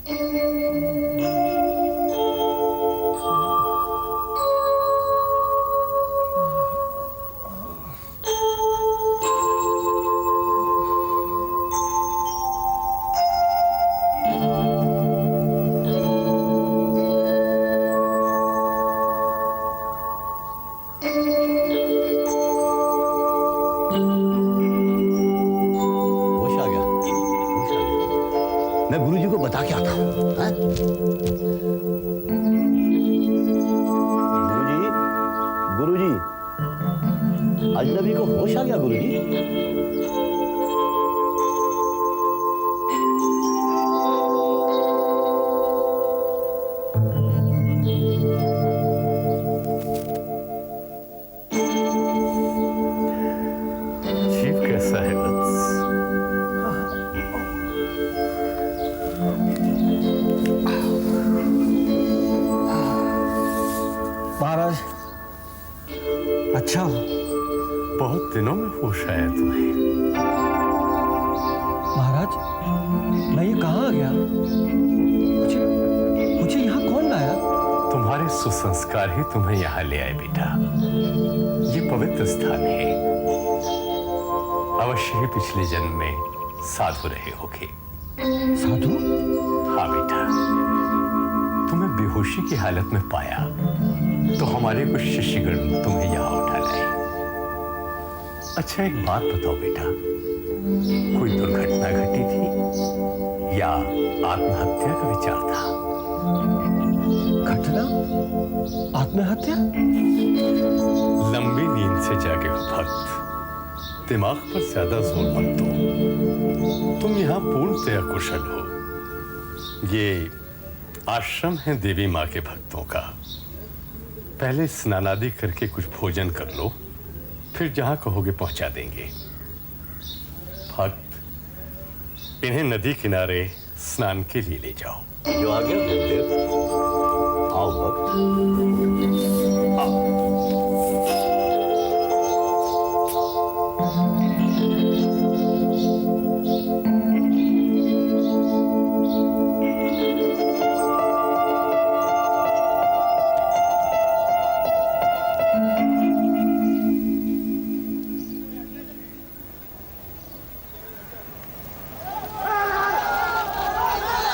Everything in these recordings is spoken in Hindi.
मैं गुरुजी को बता के आता हूँ। गुरुजी, गुरुजी, अजनबी को होश आ गया गुरुजी। चीफ कैसा है वत्स? महाराज अच्छा हो। बहुत दिनों में होश आया तुम्हें। महाराज मैं ये कहाँ आ गया? मुझे यहाँ कौन लाया? तुम्हारे सुसंस्कार ही तुम्हें यहाँ ले आए बेटा। ये पवित्र स्थान है। अवश्य ही पिछले जन्म में साधु रहे होगे। साधु? हाँ बेटा, तुम्हें बेहोशी की हालत में पाया तो हमारे कुछ शिष्यगण तुम्हें यहाँ उठा लाए। अच्छा एक बात बताओ बेटा, कोई दुर्घटना घटी थी या आत्महत्या का विचार था? घटना? आत्महत्या? लंबी नींद से जागे हो भक्त, दिमाग पर ज्यादा जोर मत दो। तुम यहाँ पूर्णतया कुशल हो। ये आश्रम है देवी माँ के भक्तों का। पहले स्नानादि करके कुछ भोजन कर लो, फिर जहां कहोगे पहुंचा देंगे। भक्त, इन्हें नदी किनारे स्नान के लिए ले जाओ। जो आ गया गुरुदेव। आओ भक्त, आओ।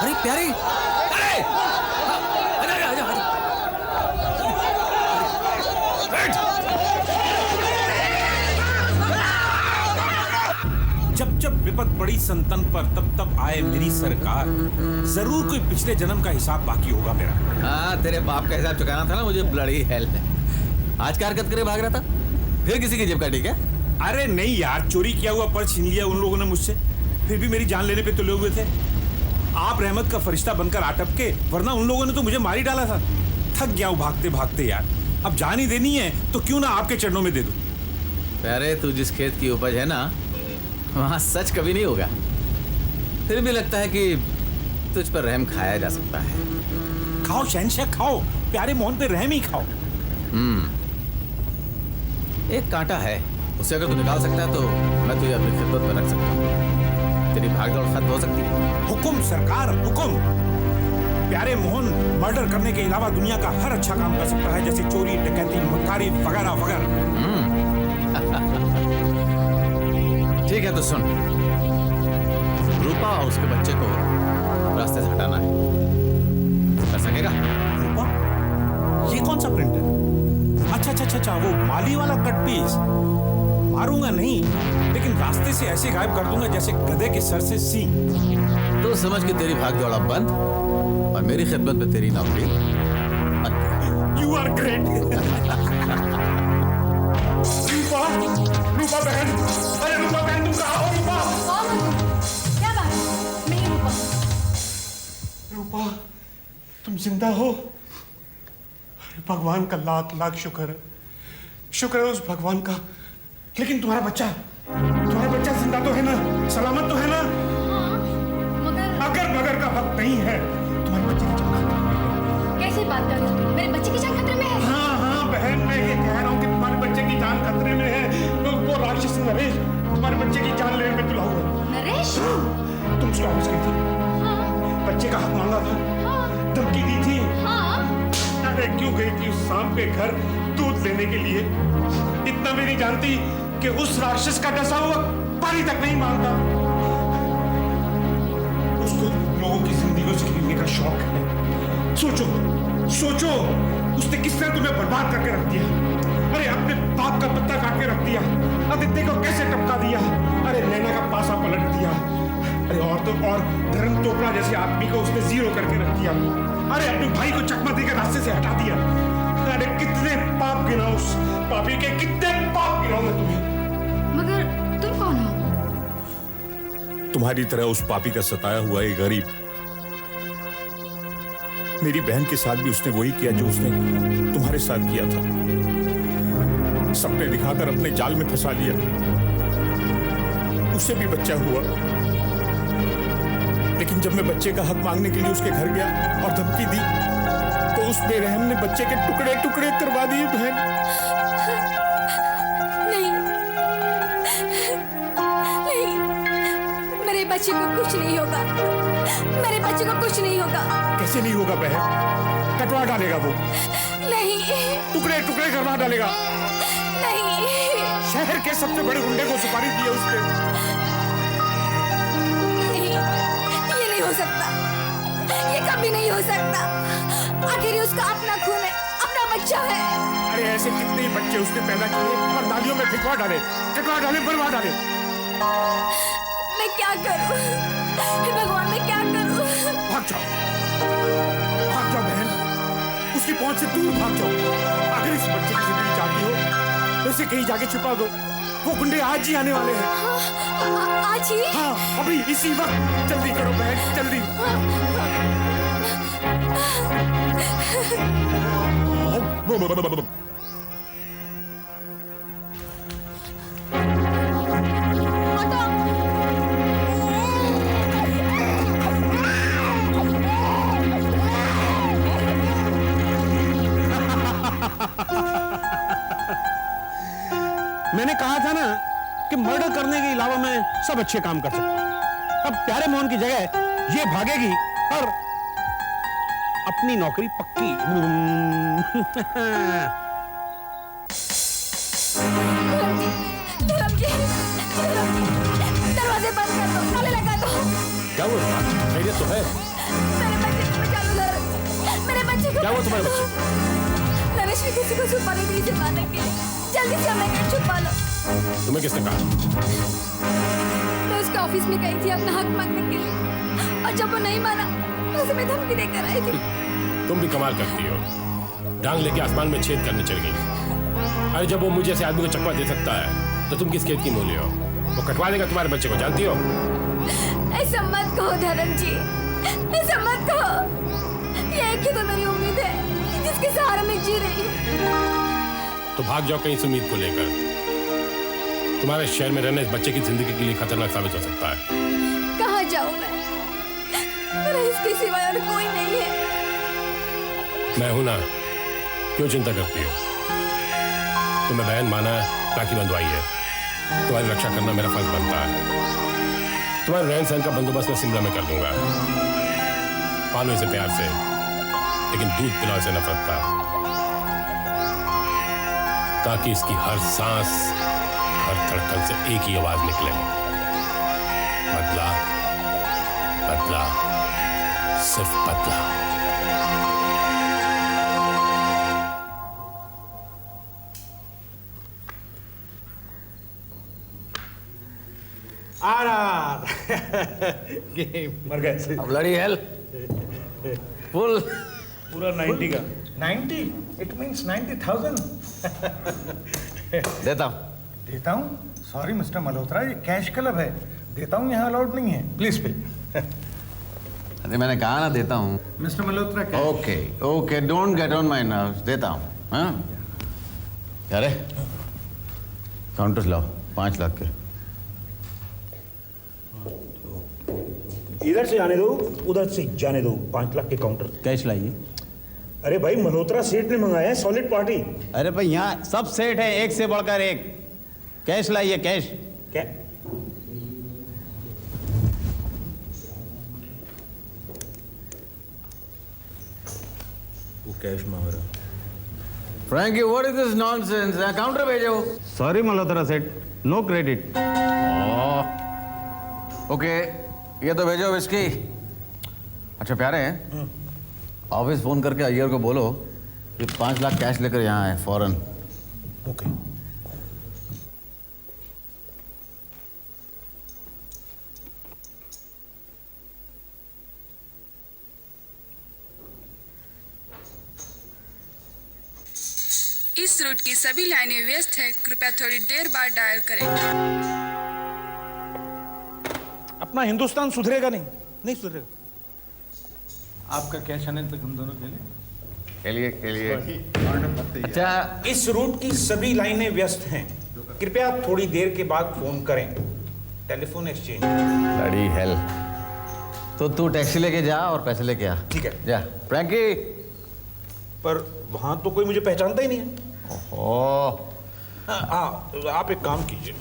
अरे प्यारे, अरे आजा आजा आजा। जब जब विपद पड़ी संतन पर तब तब आए मेरी सरकार। जरूर कोई पिछले जन्म का हिसाब बाकी होगा मेरा। हाँ तेरे बाप का हिसाब चुकाना था ना मुझे। Bloody hell. आज क्या हरकत करे भाग रहा था? फिर किसी की जेब काटी क्या? अरे नहीं यार, चोरी किया हुआ पर्स छीन लिया उन लोगों ने मुझसे। फिर भी मेरी जान लेने पे तुले हुए थे। आप रहमत का फरिश्ता बनकर आटप के, वरना उन लोगों ने तो मुझे मार ही डाला था। थक गया हूँ भागते भागते यार। अब जान ही देनी है तो क्यों ना आपके चरणों में दे दूं। अरे तू जिस खेत की उपज है ना, वहां सच कभी नहीं होगा। फिर भी लगता है कि तुझ पर रहम खाया जा सकता है। खाओ शहंशाह खाओ, प्यारे मोहन पे रहम ही खाओ। एक कांटा है, उसे अगर तू निकाल सकता है तो मैं तुझे अपनी खिदमत में रख सकता हूँ। तेरी भागदौड़ खत्म हो सकती है। हुकुम सरकार, हुकुम। प्यारे मोहन मर्डर करने के अलावा दुनिया का हर अच्छा काम कर सकता है, जैसे चोरी, डकैती, मक्कारी वगैरह वगैरह। ठीक है तो सुन, रूपा और उसके बच्चे को रास्ते से हटाना है। कर सकेगा? रूपा? ये कौन सा प्रिंट है? अच्छा अच्छा अच्छा, वो माली वाला कट पीस। मारूंगा नहीं, लेकिन रास्ते से ऐसे गायब कर दूंगा जैसे गधे के सर से सींग। तो समझ के तेरी भागदौड़ अब बंद और मेरी खिदमत में तेरी नौकरी। You are great. Rupa, Rupa बहन, अरे रूपा बहन तुम कहाँ हो? रूपा, क्या बात? मैं रूपा। रूपा तुम जिंदा हो? अरे भगवान का लाख लाख शुक्र है। शुक्र है उस भगवान का। लेकिन तुम्हारा बच्चा जिंदा तो है ना? सलामत तो है ना? मगर मगर का वक्त नहीं है। तुम्हारे बच्चे की जान खतरे में है। कैसे बात कर रहे हो? मेरे बच्चे की जान खतरे में है? हाँ बहन, मैं ये कह रहा हूँ कि तुम्हारे बच्चे की जान खतरे में है। तो वो राक्षस नरेश तुम्हारे बच्चे की जान लेने पे तुला हुआ। नरेश? तुम उसके ऑफिस गई थी? हाँ। बच्चे का हक मांगा था, धमकी दी थी। अरे क्यों गई थी उस सांप के घर दूध लेने के लिए? इतना भी नहीं जानती कि उस राक्षस का डसा हुआ पानी तक नहीं मांगता। उसको लोगों की जिंदगियों से खेलने का शौक है। सोचो सोचो, उसने किस तरह तुम्हें बर्बाद करके रख दिया। अरे अपने बाप का पत्ता काट के रख दिया, आदित्य को कैसे टपका दिया, अरे नैना का पासा पलट दिया, अरे और तो और धर्म टोपड़ा जैसे आदमी को उसने जीरो करके रख दिया। अरे अपने भाई को चकमा देकर रास्ते से हटा दिया। अरे कितने पाप गिनाऊं उस पापी के, कितने पाप गिनाऊं मैं तुम्हें। मगर तुम कौन हो? तुम्हारी तरह उस पापी का सताया हुआ एक गरीब। मेरी बहन के साथ भी उसने वही किया जो उसने तुम्हारे साथ किया था। सपने दिखाकर अपने जाल में फंसा लिया। उससे भी बच्चा हुआ, लेकिन जब मैं बच्चे का हक मांगने के लिए उसके घर गया और धमकी दी तो उस बेरहम ने बच्चे के टुकड़े टुकड़े करवा दिए। बहन नहीं नहीं, मेरे बच्चे को कुछ नहीं होगा, मेरे बच्चे को कुछ नहीं होगा। कैसे नहीं होगा बहन? कटवा डालेगा वो, नहीं टुकड़े टुकड़े करवा डालेगा। नहीं, शहर के सबसे बड़े गुंडे को सुपारी दी है उसने। नहीं, ये नहीं हो सकता, ये कभी नहीं हो सकता। आखिर ये उसका अपना खून है, अपना बच्चा है। अरे ऐसे कितने ही बच्चे उसने पैदा किए और नालियों में फिकवा डाले, कटवा डाले, बरवा डाले। मैं क्या करूं? हे भगवान, मैं क्या करूं? भाग जाओ बहन, उसकी पहुंच से दूर भाग जाओ। अगर इस बच्चे की जिंदगी चाहती हो तो इसे कहीं जाके छुपा दो। वो गुंडे आज ही आने वाले हैं। आज ही? हाँ, अभी इसी वक्त। जल्दी करो बहन, जल्दी। मैंने कहा था ना कि मर्डर करने के अलावा मैं सब अच्छे काम कर सकता हूं। अब प्यारे मोहन की जगह ये भागेगी और अपनी नौकरी पक्की। दरवाजे बंद कर दो, ताले लगा दो। क्या हुआ? खैरियत तो है? मेरे बच्चे को बचा लो धर्म, मेरे बच्चे को। क्या हुआ तुम्हारे बच्चे को? नरेश ने किसी को छुपा नहीं दी जमाने के लिए। जल्दी से हमें घर छुपा लो। तुम्हें किसने कहा? मैं उसके ऑफिस में गई थी अपना हक मांगने के लिए, और जब वो नहीं माना तो उसे मैं धमकी देकर आई थी। तुम भी कमाल करती हो, डांग लेके आसमान में छेद करने चल गई। अरे जब वो मुझे ऐसे आदमी को चकमा दे सकता है तो तुम किस खेत की मूली हो? वो कटवा देगा तुम्हारे बच्चे को, जानती हो? ऐसा मत कहो धर्म जी, ऐसा मत कहो। ये एक ही तो मेरी उम्मीद है जिसके सहारे मैं जी रही हूँ। तो भाग जाओ कहीं इस उम्मीद को लेकर। तुम्हारे शहर में रहना इस बच्चे की जिंदगी के लिए खतरनाक साबित हो सकता है। कहाँ जाऊँ मैं? मेरा इसके सिवाय और कोई नहीं है। मैं हूं ना, क्यों चिंता करती हो? तुम्हें बहन माना, राखी बंधवाई है। तुम्हारी रक्षा करना मेरा फर्ज बनता है। तुम्हारे रहन सहन का बंदोबस्त मैं शिमला में कर दूंगा। पालो इसे प्यार से, लेकिन दूध पिलाओ इसे नफरत का, ताकि इसकी हर सांस, हर धड़कन से एक ही आवाज निकले, बदला, बदला, सिर्फ बदला। मर गए। अब लड़ी हेल फुल पूरा 90 का। 90? It means 90,000. देता हूँ। देता हूँ? सॉरी मिस्टर मल्होत्रा, ये कैश क्लब है। देता हूँ यहाँ अलाउड नहीं है। Please pay. अरे मैंने कहा ना देता हूँ। Mister Malhotra cash. Okay okay, don't get on my nerves. देता हूँ। हाँ अरे काउंटर्स लाओ 5 लाख के। इधर से जाने दो, उधर से जाने दो। 5 लाख के काउंटर। कैश लाइए। अरे भाई मल्होत्रा सेठ ने मंगाया है, सॉलिड पार्टी। अरे भाई यहाँ सब सेट है, एक से बढ़कर एक। कैश लाइए, कैश। क्या? वो कैश मांग रहा। Frankie, what is this nonsense? Counter भेजो। Sorry Malhotra Seth, no credit. Okay, ये तो भेजो विस्की। अच्छा प्यारे, ऑफिस फोन करके अय्यर को बोलो कि 5 लाख कैश लेकर यहाँ आए फौरन। ओके। इस रूट की सभी लाइनें व्यस्त है, कृपया थोड़ी देर बाद डायल करें। अपना हिंदुस्तान सुधरेगा नहीं सुधरेगा। आपका कैश आने तक हम दोनों खेलिए। अच्छा, इस रूट की सभी लाइनें व्यस्त हैं, कृपया थोड़ी देर के बाद फोन करें। Telephone exchange. लड़ी हेल। तो तू टैक्सी लेके जा और पैसे लेके आ। ठीक है। जा फ्रैंकी। पर वहां तो कोई मुझे पहचानता ही नहीं है। आप एक काम कीजिए,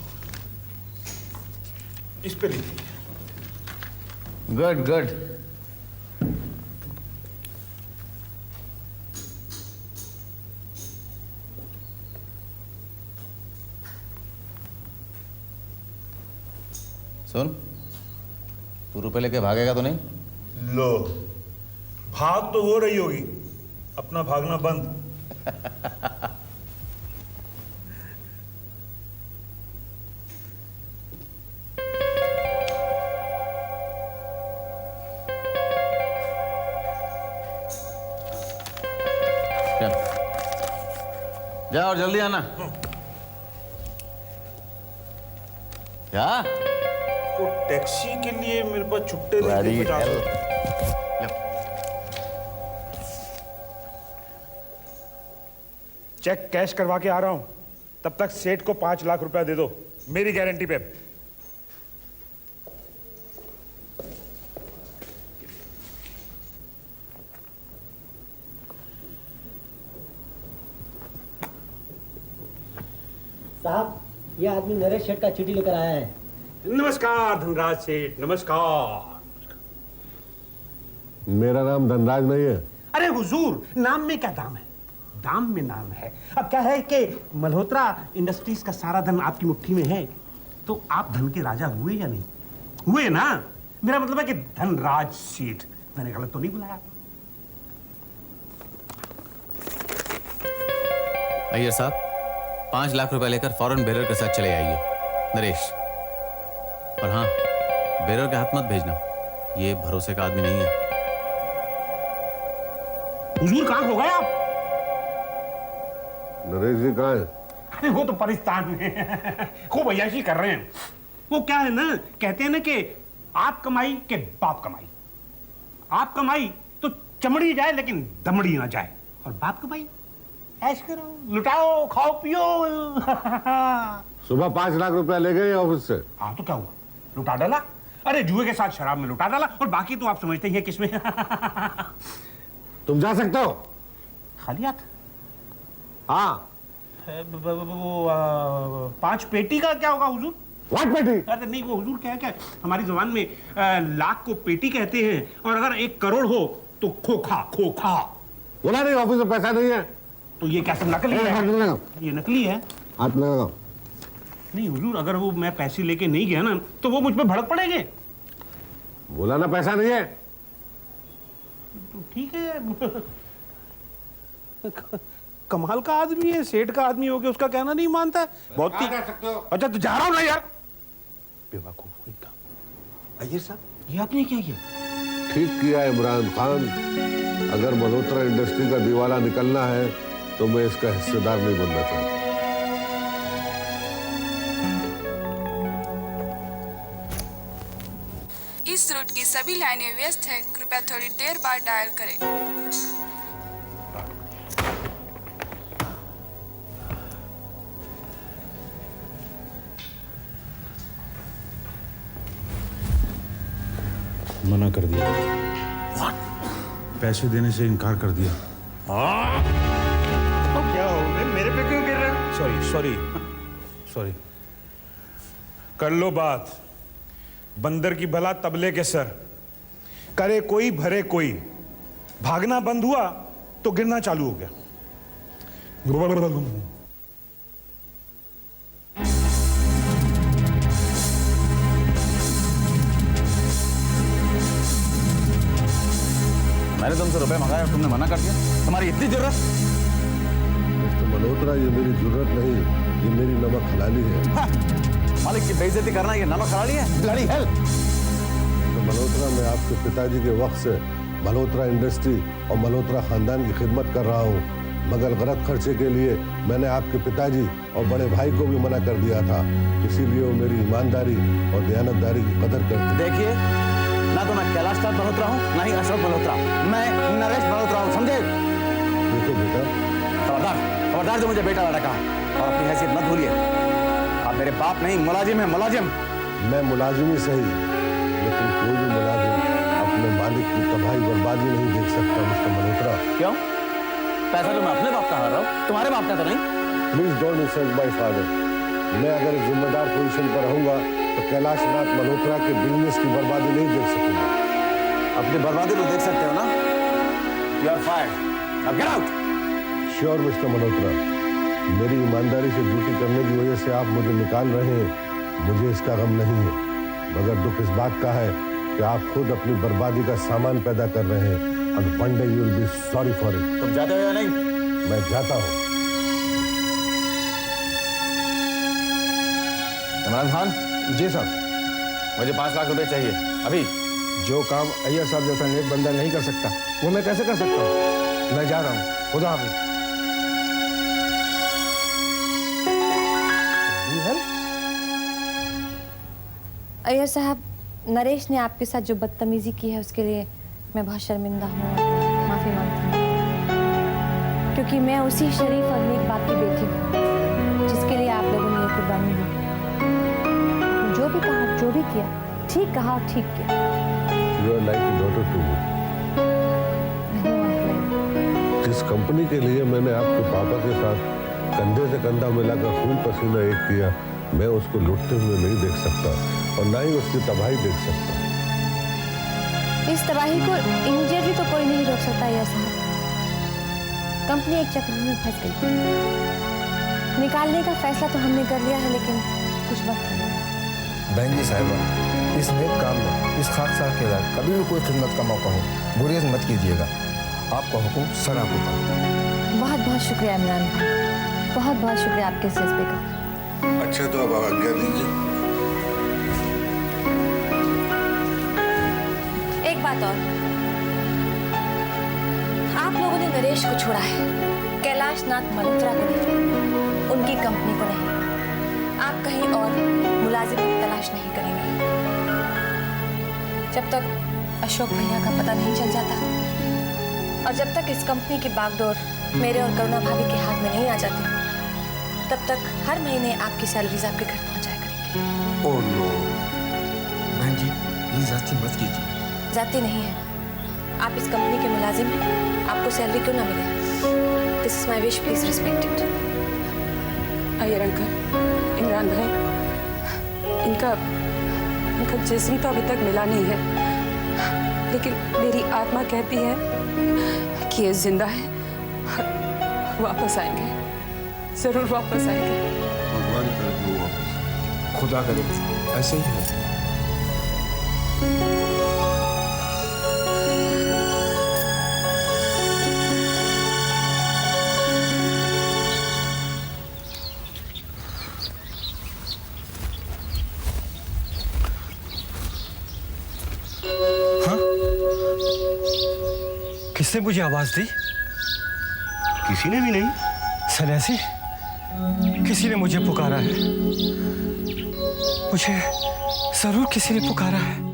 इस पे लीजिए। गुड। सुन, तू रुपए लेके भागेगा तो नहीं? लो, भाग तो हो रही होगी, अपना भागना बंद। जा और जल्दी आना। क्या? वो टैक्सी के लिए मेरे पास छुट्टे नहीं थे 50। चेक कैश करवा के आ रहा हूं, तब तक सेठ को 5 लाख रुपया दे दो, मेरी गारंटी पे। साहब, ये आदमी नरेश सेठ का चिट्ठी लेकर आया है। नमस्कार धनराज सेठ, नमस्कार। मेरा नाम धनराज नहीं है। अरे हुजूर, नाम में क्या दाम है? दाम में नाम है। अब क्या है कि मल्होत्रा इंडस्ट्रीज का सारा धन आपकी मुट्ठी में है, तो आप धन के राजा हुए या नहीं हुए ना? मेरा मतलब है कि धनराज सेठ। मैंने गलत तो नहीं बुलाया? अय्यर साहब, 5 लाख रुपए लेकर फौरन बेरर के साथ चले आइए। नरेश, और हाँ, बेरर के हाथ मत भेजना, ये भरोसे का आदमी नहीं है। हुजूर कहाँ हो गए आप? नरेश जी कहाँ है? अरे वो तो पाकिस्तान में खूब अय्याशी कर रहे हैं। वो क्या है ना, कहते हैं ना कि आप कमाई के बाप कमाई। आप कमाई तो चमड़ी जाए लेकिन दमड़ी ना जाए, और बाप कमाई ऐश करो, लुटाओ, खाओ पियो। सुबह 5 लाख रुपया ले गए ऑफिस से। हाँ तो क्या हुआ, लुटा डाला। अरे जुए के साथ शराब में लुटा डाला, और बाकी तो आप समझते ही हैं किसमें। तुम जा सकते हो। खाली हाथ? हाँ। वो 5 पेटी का क्या होगा हुजूर? व्हाट पेटी? अरे नहीं, वो हुजूर क्या है, क्या हमारी जुबान में लाख को पेटी कहते हैं, और अगर 1 करोड़ हो तो खोखा। खोखा बोला नहीं ऑफिस में पैसा नहीं है। तो ये क्या सब नकली है? ये नकली है। हाथ लगा। नहीं हुजूर, अगर वो मैं पैसे लेके नहीं गया ना, तो वो मुझ पे भड़क पड़ेंगे। बोला ना पैसा नहीं है। तो ठीक है। कमाल का आदमी है, सेठ का आदमी हो गया, उसका कहना नहीं मानता है। बहुत ठीक। अच्छा तो जा रहा हूं ना यार। बेवकूफ कोई काम। अय्यर साहब, ये आपने क्या किया? ठीक किया इमरान खान। अगर मल्होत्रा इंडस्ट्री का दिवाला निकलना है तो मैं इसका हिस्सेदार नहीं बनना चाहता। इस रूट की सभी लाइनें व्यस्त है, कृपया थोड़ी देर बाद डायल करें। मना कर दिया। पैसे देने से इनकार कर दिया। तो क्या हो गया, मेरे पे क्यों गिर रहे हो? सॉरी। कर लो बात। बंदर की भला तबले के सर, करे कोई भरे कोई। भागना बंद हुआ तो गिरना चालू हो गया। मैंने तुमसे रुपए मंगाए और तुमने मना कर दिया। तुम्हारी इतनी जरूरत? मिस्टर मल्होत्रा, ये मेरी जरूरत नहीं, ये मेरी नमक हलाली है। मालिक की बेइज्जती करना ये नमक हलाली है? Bloody hell! तो मल्होत्रा, मैं आपके पिताजी के वक्त से मल्होत्रा इंडस्ट्री और मल्होत्रा खानदान की खिदमत कर रहा हूँ, मगर गलत खर्चे के लिए मैंने आपके पिताजी और बड़े भाई को भी मना कर दिया था। इसीलिए वो मेरी ईमानदारी और दयानतदारी की कदर करते। देखिए, ना तो मैं कैलाश नाथ मल्होत्रा हूँ, ना ही अशोक मल्होत्रा, मैं नरेश मल्होत्रा हूँ, समझे? देखो बेटा, खबरदार जो मुझे बेटा बेटा कहा, और अपनी हैसियत मत भूलिए। आप मेरे बाप नहीं, मुलाजिम है, मुलाजिम। मैं मुलाजिम ही सही, लेकिन कोई भी मुलाजिम अपने मालिक की तबाही बर्बादी नहीं देख सकता मिस्टर मल्होत्रा। क्यों? पैसा तो मैं अपने बाप का हार रहा हूँ, तुम्हारे बाप का तो नहीं। Please don't insult my father. मैं अगर एक जिम्मेदार पोजीशन पर रहूंगा तो कैलाश नाथ मल्होत्रा के बिजनेस की बर्बादी नहीं देख सकूंगा। अपनी बर्बादी तो देख सकते हो ना? You are fired, now get out. Sure mister Malhotra, मेरी ईमानदारी से ड्यूटी करने की वजह से आप मुझे निकाल रहे हैं, मुझे इसका गम नहीं है, मगर दुख इस बात का है कि आप खुद अपनी बर्बादी का सामान पैदा कर रहे हैं, और one day you will be sorry for it. तुम जाते हो या नहीं? मैं जाता हूँ। इमरान खान जी साहब, मुझे 5 लाख रुपए चाहिए अभी। जो काम अय्यर साहब जैसा नेक बंदा नहीं कर सकता वो मैं कैसे कर सकता हूँ? मैं जा रहा हूँ, खुदा हाफिज। अय्यर साहब, नरेश ने आपके साथ जो बदतमीजी की है उसके लिए मैं बहुत शर्मिंदा हूँ, माफी मांगती हूँ, क्योंकि मैं उसी शरीफ और नेक बाप की बेटी हूँ जिसके लिए आप लोगों ने ये कुर्बानी दी। जो भी कहा, जो भी किया, ठीक कहा और ठीक किया। You are like a daughter to me. जिस कंपनी के लिए मैंने आपके पापा के साथ कंधे से कंधा मिलाकर खून पसीना एक किया, मैं उसको लुटते हुए नहीं देख सकता और ना ही उसकी तबाही देख सकता। इस तबाही को इमीडिएटली तो कोई नहीं रोक सकता अय्यर साहब। कंपनी एक चक्र में फंस गई। निकालने का फैसला तो हमने कर लिया है, लेकिन कुछ वक्त लगेगा। बहन जी साहिबा, इस नेक काम में, इस खाकसार के बाद कभी भी कोई खिदमत का मौका हो, गुरेज मत कीजिएगा। आपका हुक्म सरा होगा। बहुत बहुत शुक्रिया इमरान भाई, बहुत बहुत शुक्रिया आपके इस जज्बे का। अच्छा, तो अब आज्ञा दीजिए। एक बात और, आप लोगों ने नरेश को छोड़ा है, कैलाश नाथ मल्होत्रा को नहीं, उनकी कंपनी को नहीं। आप कहीं और मुलाजिम तलाश नहीं करेंगे जब तक अशोक भैया का पता नहीं चल जाता, और जब तक इस कंपनी की बागडोर मेरे और करुणा भाभी के हाथ में नहीं आ जाती, तब तक हर महीने आपकी सैलरीज आपके घर पहुंचाया करेंगे। ओह नो, बहन जी ये जाती मत कीजिए। जाती नहीं है, आप इस कंपनी के मुलाजिम हैं, आपको सैलरी क्यों ना मिले? This is my wish, please respect it. Iyer uncle, Imran भाई, इनका जिस्म तो अभी तक मिला नहीं है, लेकिन मेरी आत्मा कहती है कि ये जिंदा है, वापस आएंगे, जरूर वापस आएंगे। भगवान करे वो वापस, खुदा करे ऐसे ही हो। किसने मुझे आवाज दी? किसी ने भी नहीं। सन्यासी, किसी ने मुझे पुकारा है, मुझे जरूर किसी ने पुकारा है।